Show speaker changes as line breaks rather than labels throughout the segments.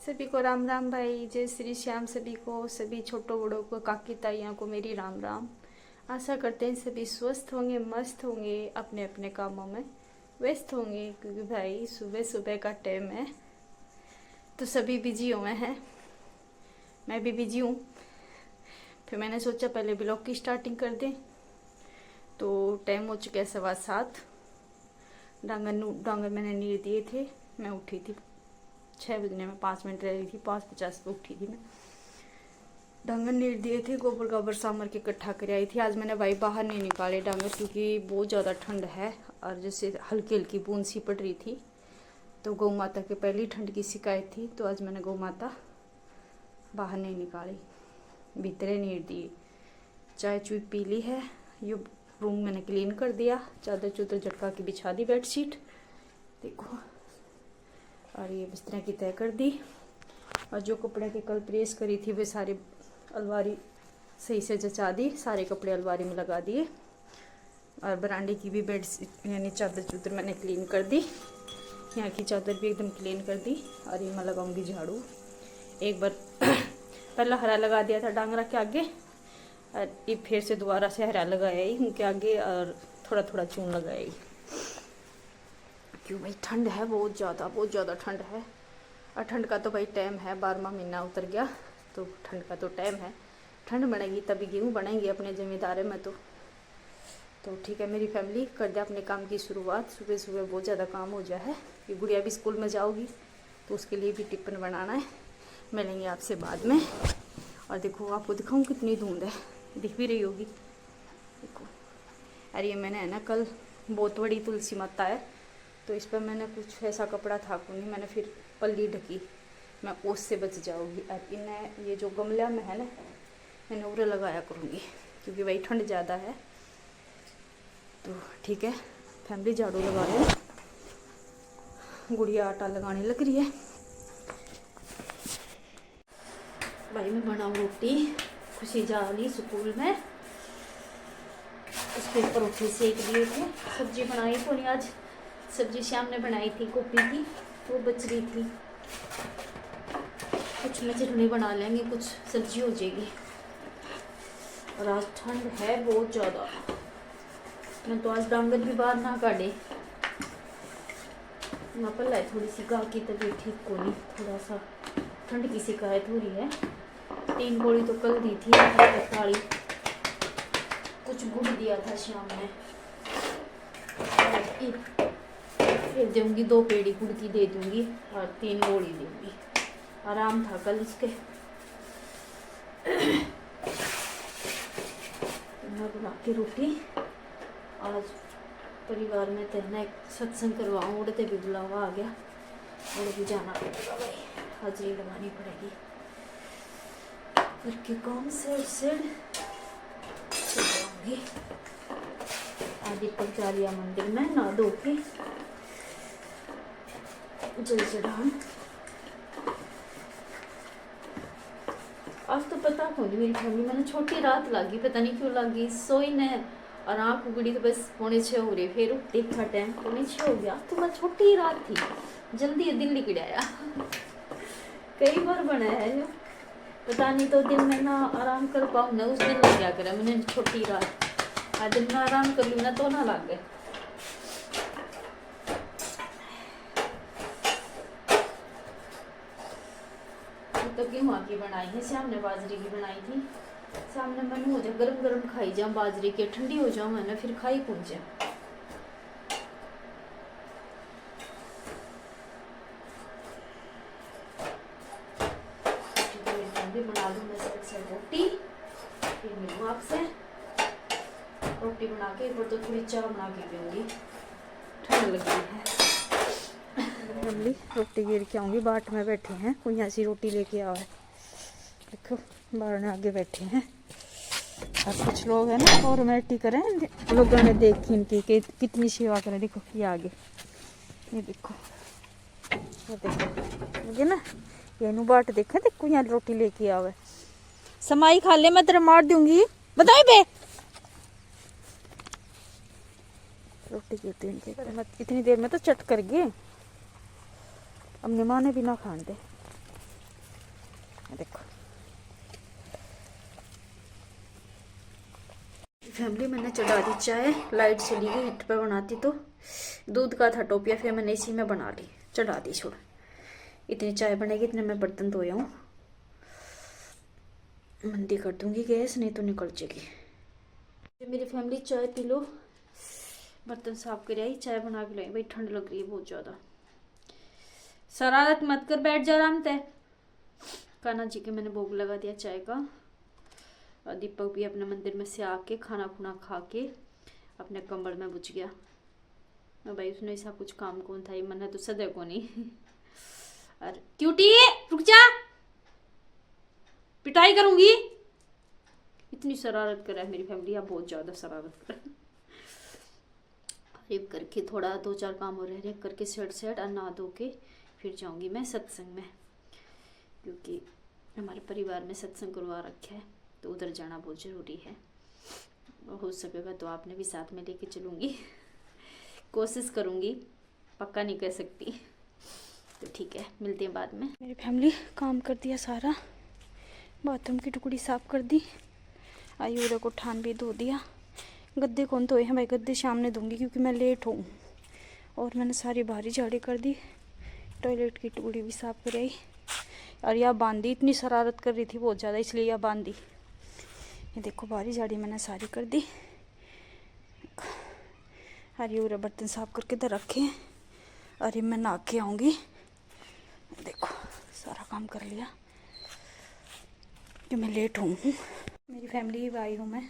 सभी को राम राम भाई, जय श्री श्याम। सभी को, सभी छोटों बड़ों को, काकी ताइयों को मेरी राम राम। आशा करते हैं सभी स्वस्थ होंगे, मस्त होंगे, अपने अपने कामों में व्यस्त होंगे, क्योंकि भाई सुबह सुबह का टाइम है तो सभी बिजी हुए हैं। मैं भी बिजी हूँ। फिर मैंने सोचा पहले ब्लॉग की स्टार्टिंग कर दें। तो टाइम हो चुका है 7:15। डांगर मैंने नीर दिए थे। मैं उठी थी 6 बजने में 5 मिनट रह रही थी, 5:50 पे उठी थी मैं। डांगर नीर दिए थे, गोबर गोबर सामर के इकट्ठा कर आई थी। आज मैंने भाई बाहर नहीं निकाले डांगर, क्योंकि बहुत ज़्यादा ठंड है और जैसे हल्की हल्की बूंद सी पड़ रही थी। तो गौ माता के पहली ठंड की शिकायत थी, तो आज मैंने गौ माता बाहर नहीं निकाली, भीतरे नीर दिए। चाय चुई पी ली है। ये रूम मैंने क्लीन कर दिया, चादर चूदर झटका के बिछा दी, बेडशीट देखो, और ये बिस्तरा की तय कर दी। और जो कपड़े के कल प्रेस करी थी वे सारे अलमारी सही से जचा दी, सारे कपड़े अलमारी में लगा दिए। और बरांडे की भी बेड यानी चादर चूदर मैंने क्लीन कर दी। यहाँ की चादर भी एकदम क्लीन कर दी। और ये मैं लगाऊंगी झाड़ू। एक बार पहला हरा लगा दिया था डांगरा के आगे, और ये फिर से दोबारा से हरा लगाया ही उनके आगे, और थोड़ा थोड़ा चून लगाया। क्यों भाई, ठंड है बहुत ज़्यादा ठंड है। और ठंड का तो भाई टाइम है, 12वां महीना उतर गया, तो ठंड का तो टाइम है। ठंड बढ़ेगी तभी गेहूँ बनेंगे अपने जमींदारे में। तो ठीक है, मेरी फैमिली कर दे अपने काम की शुरुआत। सुबह सुबह बहुत ज़्यादा काम हो जाए है। ये गुड़िया भी स्कूल में जाओगी तो उसके लिए भी टिफ़िन बनाना है। मिलेंगे आपसे बाद में। और देखो, आपको दिखाऊँ कितनी धुंध है, दिख भी रही होगी देखो। अरे ये मैंने है ना, कल बहुत बड़ी तुलसी माता है, तो इस पर मैंने कुछ ऐसा कपड़ा था को नहीं, मैंने फिर पल्ली ढकी, मैं ओस से बच जाऊंगी। और इन्हें ये जो गमला में है ना, मैंने उरे लगाया करूँगी, क्योंकि भाई ठंड ज़्यादा है। तो ठीक है, फैमिली झाड़ू लगा रहे हैं, गुड़िया आटा लगाने लग रही है। भाई मैं बनाऊँ रोटी, खुशी जा रही स्कूल में, उसके परोठे सेक दिए थे। सब्जी बनाई तो नहीं आज, सब्जी श्याम ने बनाई थी गोभी की, वो बच रही थी। कुछ में चटनी बना लेंगे, कुछ सब्जी हो जाएगी। और आज ठंड है बहुत ज़्यादा। मैं तो आज डांगर भी बाहर ना काटे। वहाँ पर लाई थोड़ी सी गाय की तबीयत ठीक को नहीं, थोड़ा सा ठंड की शिकायत हो रही है। 3 गोली तो कल दी थी, ताड़ी कुछ गुड़ दिया था शाम में, फिर दूंगी 2 पेड़ी गुड़ की दे दूंगी और 3 गोली दूंगी। आराम था कल इसके। मैं बना के रोटी। आज परिवार में तेना एक सत्संग करवाऊँ, उड़ते भी बुलावा आ गया, उड़ भी जाना पड़ेगा भाई, हाजिरी लगानी पड़ेगी। घर के काम से जाऊँगी। आज दीपक जा लिया मंदिर में, ना धो के जल चढ़ान। आज तो पता कौन मेरी फैमिली, मैंने छोटी रात लागी, पता नहीं क्यों लागी। सोई ने और आँख उगड़ी तो बस 5:45 हो रही, फिर देखा टाइम 5:45 हो गया। तो बस छोटी रात थी, जल्दी दिल निकल आया। कई बार बना है जो पता नहीं, तो दिन में ना आराम कर पाऊँ ना, उस दिन लग गया करा मैंने छोटी रात। आज दिन में आराम कर लूँ ना तो ना लग गए। तो गेहूँ की बनाई है, श्याम ने बाजरे की बनाई थी। सामने मन हो जाए गरम गरम खाई जाऊँ बाजरे की, ठंडी हो जाऊँ है ना, फिर खाई कौन जाए। बना लूँ मैं रोटी, फिर मिलूँ आपसे। रोटी बना के एक बार तो थोड़ी चाय बना के पीऊँगी, ठंड लग रही है। फैमिली रोटी गिर के आऊँगी। बाट में बैठे हैं, कोई ऐसी रोटी लेके आओ है, देखो बाहर में आगे बैठे हैं। और कुछ लोग हैं ना फॉर्मेलिटी करें, लोगों ने देखी इनकी कितनी सेवा करें। देखो ये आगे, ये देखो, ये देखो मुझे ना ये नु बाट देखा, देखो यहाँ रोटी लेके आओ है। समाई खा ले, मैं तेरा मार दूंगी, बताए बे। रोटी की इनके इतनी देर में तो चट कर गए। अपनी माँ ने भी ना खान दे। देखो फैमिली, मैंने चढ़ा दी चाय, लाइट चली गई, हीट पे बनाती तो दूध का था टोपिया, फिर मैंने इसी में बना ली, चढ़ा दी। छोड़, इतनी चाय बनेगी, इतने मैं बर्तन धोया हूँ, मंदी कर दूंगी गैस, नहीं तो निकल जाएगी। मेरी फैमिली चाय पी लो, बर्तन साफ कर आई, चाय बना के लाई भाई, ठंड लग रही है बहुत ज़्यादा। शरारत मत कर, बैठ जा आराम से। कान्हा जी के मैंने भोग लगा दिया चाय का, और दीपक भी अपने मंदिर में से आके खाना खुना खा के अपने कंबल में बुझ गया। भाई उसने ऐसा कुछ काम कौन था, ये मैंने तो सदे को नहीं। अरे क्यूटी रुक जा, पिटाई करूंगी। इतनी शरारत कर रहा है मेरी फैमिली, यहाँ बहुत ज्यादा शरारत कर रहा है। रेप करके थोड़ा 2-4 काम हो रहे करके सेट और नहा धो के फिर जाऊंगी मैं सत्संग में, क्योंकि हमारे परिवार में सत्संग करवा रखा है, तो उधर जाना बहुत ज़रूरी है। हो सकेगा तो आपने भी साथ में लेके चलूँगी, कोशिश करूँगी, पक्का नहीं कह सकती। तो ठीक है, मिलते हैं बाद में। मेरी फैमिली काम कर दिया सारा, बाथरूम की टुकड़ी साफ़ कर दी, आयुरा को ठान भी धो दिया। गद्दे कौन धोए हैं भाई, गद्दे शाम ने दूँगी क्योंकि मैं लेट हूँ। और मैंने सारी बाहरी झाड़ी कर दी, टॉयलेट की टुकड़ी भी साफ़ कर आई, और यह बांधी, इतनी शरारत कर रही थी बहुत ज़्यादा, इसलिए यह बांधी। ये देखो बाहरी झाड़ी मैंने सारी कर दी, और ये पूरे बर्तन साफ करके इधर रखे हैं, और ये मैं नहा के आऊँगी। देखो सारा काम कर लिया कि मैं लेट हूँ। मेरी फैमिली आई हूँ मैं,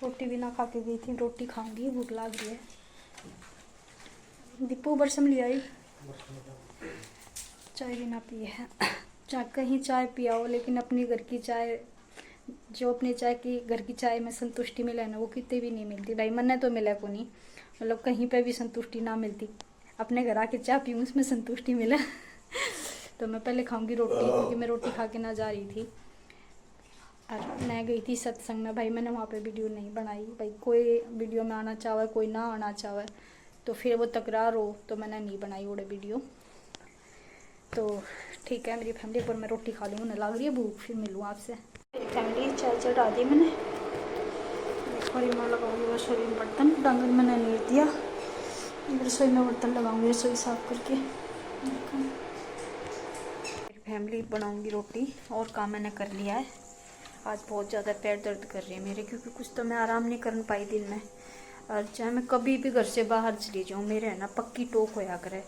रोटी भी ना खा के गई थी, रोटी खाऊंगी, भूख लग रही है। दीपू बरसम ले आई, चाय भी ना पी है। चाहे कहीं चाय पिया हो, लेकिन अपनी घर की चाय, जो अपने चाय की घर की चाय में संतुष्टि मिले ना, वो कितने भी नहीं मिलती भाई। मन तो मिला को नहीं, मतलब कहीं पे भी संतुष्टि ना मिलती, अपने घर आके चाय पीऊँ उसमें संतुष्टि मिले। तो मैं पहले खाऊंगी रोटी, क्योंकि मैं रोटी खा के ना जा रही थी। और मैं गई थी सत्संग में भाई, मैंने वहाँ पे वीडियो नहीं बनाई भाई, कोई वीडियो में आना चाहे कोई ना आना चाहे, तो फिर वो तकरार हो, तो मैंने नहीं बनाई वो वीडियो। तो ठीक है मेरी फैमिली, पर मैं रोटी खा लूँ, उन्हें लग रही है भूख, फिर मिलूँ आपसे। मेरी फैमिली चाय चढ़ा दी मैंने, रसोई में लगाऊंगी, रसोई में बर्तन डांगर मैंने नीर दिया, रसोई में बर्तन लगाऊंगी, रसोई साफ करके। मेरी फैमिली बनाऊंगी रोटी, और काम मैंने कर लिया है। आज बहुत ज़्यादा पैर दर्द कर रही है मेरे, क्योंकि कुछ तो मैं आराम नहीं कर पाई दिन में, और चाहे मैं कभी भी घर से बाहर चली जाऊँ, मेरे है ना पक्की टोक होया करे,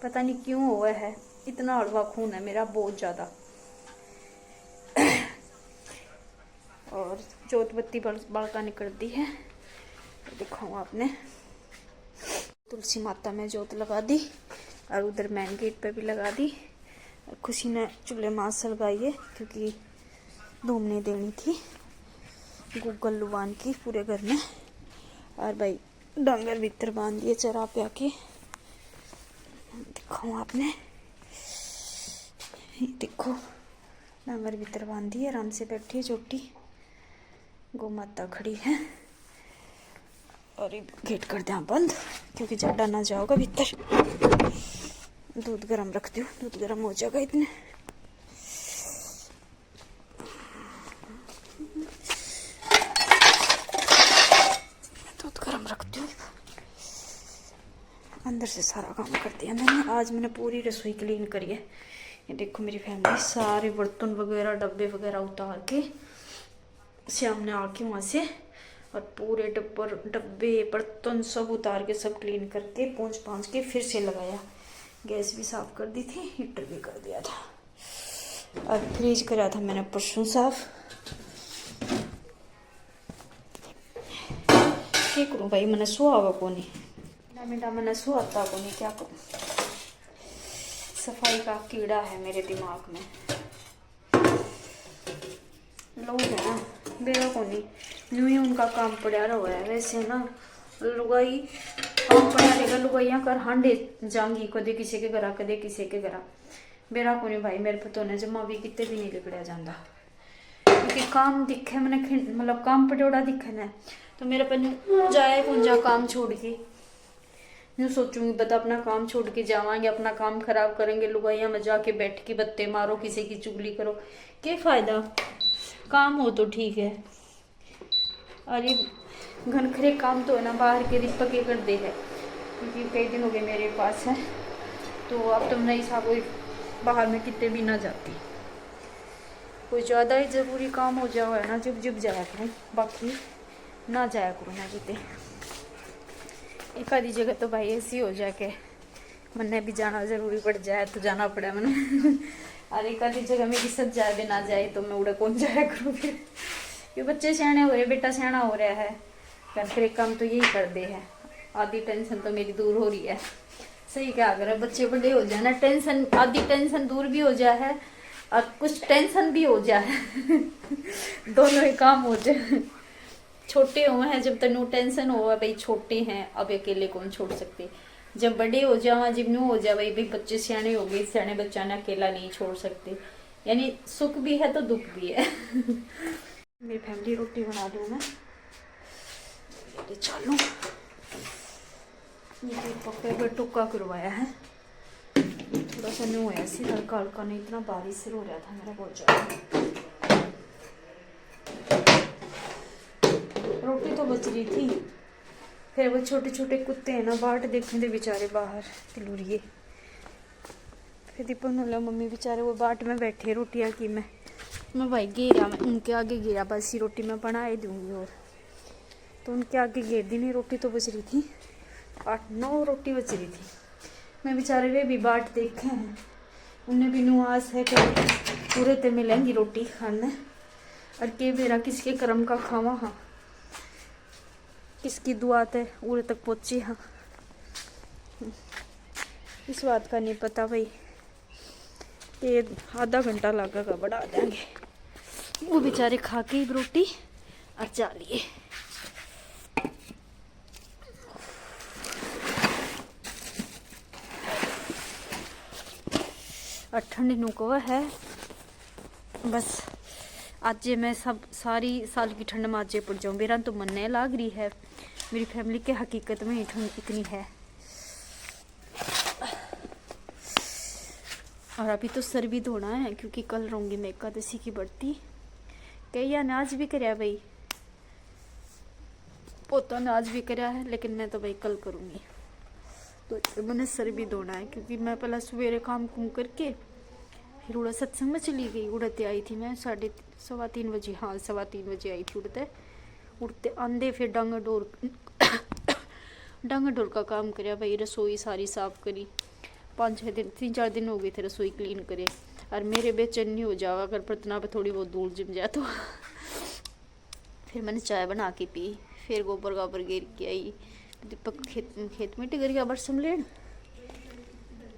पता नहीं क्यों हुआ है, इतना हड़वा खून है मेरा बहुत ज़्यादा। और जोत बत्ती बड़का निकल दी है, तो दिखाऊँ आपने, तुलसी माता में जोत लगा दी, और उधर मेन गेट पे भी लगा दी। खुशी ने चूल्हे मास लगाई है, क्योंकि धूम नहीं देनी थी, गूगल लुबान की पूरे घर में। और भाई डांगर भीतर बांध दिए चरा पे आके, दिखाऊँ आपने, देखो डांगर भीतर बांध दिए, आराम से बैठी है छोटी, गौ माता खड़ी है। और गेट कर दिया बंद, क्योंकि जड्डा ना जाओगा भीतर। दूध गरम रख दो, दूध गरम हो जाएगा इतने। दूध गरम रख दो, अंदर से सारा काम कर दिया मैंने। आज मैंने पूरी रसोई क्लीन करी है। ये देखो मेरी फैमिली, सारे बर्तन वगैरह डब्बे वगैरह उतार के सामने आके वहाँ से, और पूरे डब्बे बर्तन सब उतार के सब क्लीन करके पोंछ के फिर से लगाया। गैस भी साफ कर दी थी, हीटर भी कर दिया था, और फ्रिज करा था मैंने परसों साफ। क्या करूँ भाई, मैंने सुहावा को नहीं, बेटा मैंने सुहाता को नहीं, क्या करूँ, सफाई का कीड़ा है मेरे दिमाग में। लोग है ना बेरा को नहीं, यूँ ही उनका काम पड़ा रहा है। वैसे ना लुगाई काम पड़ा रहेगा, लुगाइयाँ कर हांडे जाऊंगी, कदे किसी के घर कदे किसी के घर, बेरा को नहीं भाई। मेरे पतो ने जमा भी कितने भी नहीं लिकड़िया जाता, क्योंकि काम दिखे मैंने, मतलब काम पटोड़ा दिखे ना, तो मेरा पहले जाए कौन जा काम छोड़ के, यूँ सोचूंगी बता अपना काम छोड़ के जावांगे, अपना काम खराब करेंगे, लुगाइया में जाके बैठ के बत्ते मारो, किसी की चुगली करो, क्या फायदा। काम हो तो ठीक है, अरे घनखरे काम तो है ना, बाहर के रिश्ता के कर दे है, क्योंकि कई दिन हो गए मेरे पास है, तो अब तो नहीं साहब कोई बाहर में कितने भी ना जाती, कोई ज़्यादा ही ज़रूरी काम हो जाओ है ना जब जब जाया करूँ, बाकी ना जाया करूँ ना जीते। एक आधी जगह तो भाई ऐसी हो जाए कि मैंने भी जाना ज़रूरी पड़ जाए तो जाना पड़ा मैंने और एक आधी जगह मेरी सच जाए भी ना जाए तो मैं उड़ा कौन जाया करूँ फिर, ये बच्चे सियाने हो रहे, बेटा सियाना हो रहा है, घर फिर एक काम तो यही कर दे है, आधी टेंशन तो मेरी दूर हो रही है। सही क्या अगर बच्चे बड़े हो जाए ना, टेंशन आधी टेंशन दूर भी हो जाए है और कुछ टेंशन भी हो जाए दोनों ही काम हो जाए। छोटे हुए हैं जब तक नो टेंशन हो भाई, छोटे हैं अब अकेले कौन छोड़ सकते, जब बड़े हो जावा जब न्यू हो जाए भाई बच्चे सियाने हो गए, सियाने बच्चा ने अकेला नहीं छोड़ सकते, यानी सुख भी है तो दुख भी है मेरी फैमिली रोटी बना दूँ मैं, चलो ये पकड़े पर टुक्का करवाया है, थोड़ा सा न्यू है सी हल्का हल्का, नहीं इतना बारिश से हो रहा था मेरा बहुत ज़्यादा। रोटी तो बच रही थी, फिर वो छोटे छोटे कुत्ते हैं ना बाट देखने दे बेचारे बाहर तिलुरिए, फिर दीपक बोला मम्मी बेचारे वो बाट में बैठे रोटियां की मैं भाई गिरा, मैं उनके आगे गिरा, बस ही रोटी मैं बना ही दूंगी, और तो उनके आगे घेर दी, नहीं रोटी तो बच रही थी, 8-9 रोटी बच रही थी, मैं बेचारे वे भी बाट देखे हैं, उन्हें भी नुआस है कि पूरे ते मिलेंगी रोटी खाने, और के मेरा किसके कर्म का खावा, हाँ किसकी दुआ है उड़े तक पहुंची, हाँ इस बात का नहीं पता भाई, ये आधा घंटा लगेगा बड़ा आ जाएंगे, वो बेचारे खा के ही रोटी और चालिए। और ठंडी नुकवा है बस, आज मैं सब सारी साल की ठंड में आज पड़ जाऊँ, मेरा तो मन नहीं लाग रही है, मेरी फैमिली के हकीकत में ही ठंड कितनी है, और अभी तो सर भी धोना है क्योंकि कल रहूँगी मैं एकादशी की बढ़ती, कई अनाज भी कराया भाई, पोता अनाज भी कराया है, लेकिन मैं तो भाई कल करूँगी, तो मैंने सर भी धोना है, क्योंकि मैं पहले सवेरे काम कुम करके फिर उड़ा सत्संग में चली गई, उड़ते आई थी मैं 3:15 बजे, हाँ 3:15 बजे आई थी, उड़ते आंधे फिर डांगा डोर का काम कराया भाई, रसोई सारी साफ करी, 3-4 दिन हो गए थे रसोई क्लीन करे, और मेरे बेचैनी हो जावा अगर बर्तना पर थोड़ी बहुत धूल जम जाए तो फिर मैंने चाय बना के पी, फिर गोबर गिर के आई, दीपक खेत में टिगर गया बरसम लेन,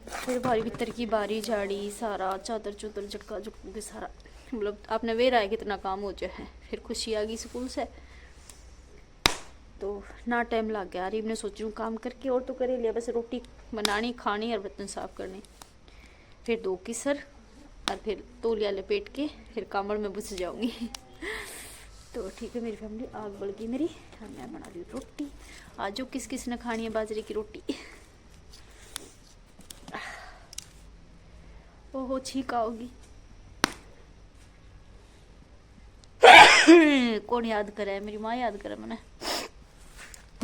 फिर भारी भीतर की बारी झाड़ी सारा चादर चूदर झटका झुटकू के सारा, मतलब आपने वे रहा कितना काम हो जाए, फिर खुशी आ गई स्कूल से तो ना टाइम लग गया, अरे मैं सोच रही हूँ काम करके और तो करे लिया, बस रोटी बनानी खानी और बर्तन साफ करने, फिर 2 किसर और फिर तौलिया लपेट के फिर कामड़ में घुस जाऊंगी तो ठीक है मेरी फैमिली, आग बढ़ गई मेरी, मैं बना रही हूँ रोटी, आज जो किस किस ने खानी है बाजरे की रोटी ओहो छींक आओगी कौन याद करे है, मेरी माँ याद करे मैंने,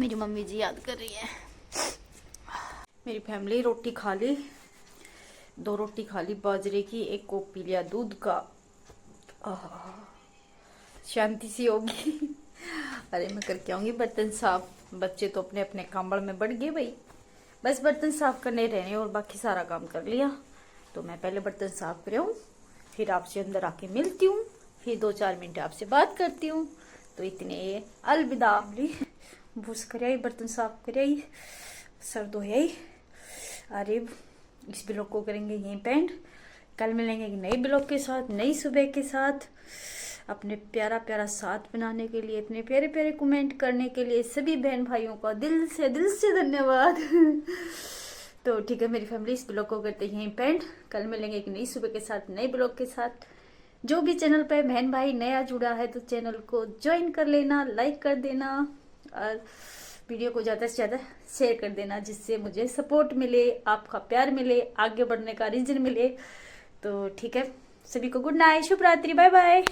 मेरी मम्मी जी याद कर रही है। मेरी फैमिली रोटी खा ली, 2 रोटी खा ली बाजरे की, 1 कप पी लिया दूध का, शांति सी होगी अरे मैं करके आऊंगी बर्तन साफ, बच्चे तो अपने अपने कामड़ में बढ़ गए भाई, बस बर्तन साफ करने रहने और बाकी सारा काम कर लिया, तो मैं पहले बर्तन साफ कर आऊँ, फिर आपसे अंदर आके मिलती हूँ, फिर 2-4 मिनट आपसे बात करती हूँ, तो इतने अलविदा। भूस कर आई, बर्तन साफ कर आई, सर धोई, अरे इस ब्लॉग को करेंगे यहीं पेंट, कल मिलेंगे एक नई ब्लॉग के साथ, नई सुबह के साथ, अपने प्यारा प्यारा साथ बनाने के लिए, इतने प्यारे प्यारे कमेंट करने के लिए सभी बहन भाइयों का दिल से धन्यवाद तो ठीक है मेरी फैमिली, इस ब्लॉग को करते हैं पेंट, कल मिलेंगे एक नई सुबह के साथ, नए ब्लॉग के साथ। जो भी चैनल पे बहन भाई नया जुड़ा है तो चैनल को ज्वाइन कर लेना, लाइक कर देना, और वीडियो को ज़्यादा से ज़्यादा शेयर कर देना, जिससे मुझे सपोर्ट मिले, आपका प्यार मिले, आगे बढ़ने का रीजन मिले। तो ठीक है, सभी को गुड नाइट, शुभ रात्रि, बाय बाय।